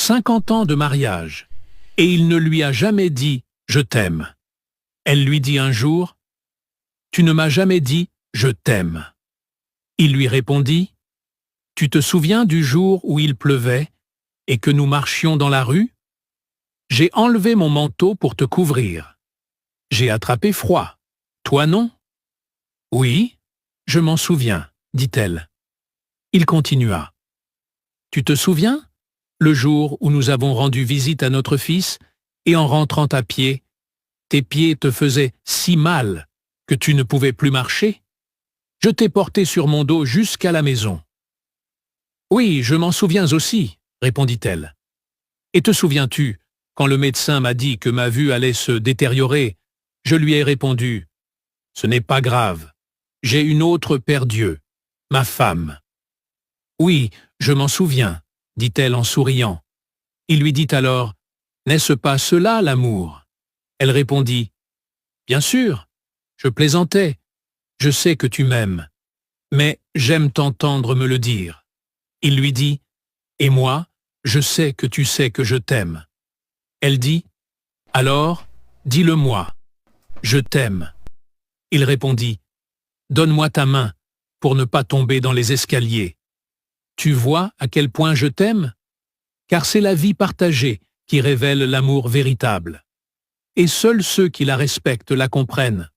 50 ans de mariage, et il ne lui a jamais dit « je t'aime ». Elle lui dit un jour « Tu ne m'as jamais dit « je t'aime ». Il lui répondit « Tu te souviens du jour où il pleuvait et que nous marchions dans la rue? J'ai enlevé mon manteau pour te couvrir. J'ai attrapé froid. Toi non? » « Oui, je m'en souviens, dit-elle. Il continua. « Tu te souviens, le jour où nous avons rendu visite à notre fils, et en rentrant à pied, tes pieds te faisaient si mal que tu ne pouvais plus marcher? Je t'ai porté sur mon dos jusqu'à la maison. »« Oui, je m'en souviens aussi, répondit-elle. Et te souviens-tu, quand le médecin m'a dit que ma vue allait se détériorer, je lui ai répondu « Ce n'est pas grave. J'ai une autre Père Dieu, ma femme. » « Oui, je m'en souviens, dit-elle en souriant. Il lui dit alors, « N'est-ce pas cela l'amour ?» Elle répondit, « Bien sûr, je plaisantais, je sais que tu m'aimes, mais j'aime t'entendre me le dire. » Il lui dit, « Et moi, je sais que je t'aime. » Elle dit, « Alors, dis-le-moi, je t'aime. » Il répondit, « Donne-moi ta main pour ne pas tomber dans les escaliers. Tu vois à quel point je t'aime? Car c'est la vie partagée qui révèle l'amour véritable. Et seuls ceux qui la respectent la comprennent.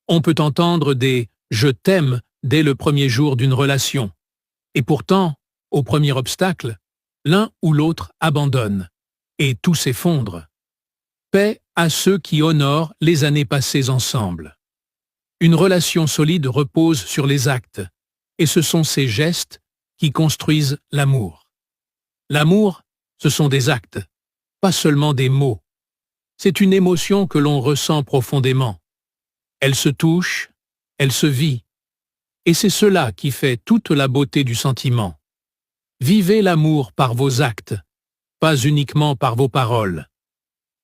On peut entendre des « je t'aime » dès le premier jour d'une relation. Et pourtant, au premier obstacle, l'un ou l'autre abandonne, et tout s'effondre. Paix à ceux qui honorent les années passées ensemble. Une relation solide repose sur les actes, et ce sont ces gestes qui construisent l'amour. L'amour, ce sont des actes, pas seulement des mots. C'est une émotion que l'on ressent profondément. Elle se touche, elle se vit, et c'est cela qui fait toute la beauté du sentiment. Vivez l'amour par vos actes, pas uniquement par vos paroles,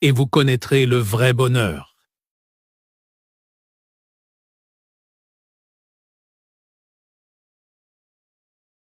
et vous connaîtrez le vrai bonheur.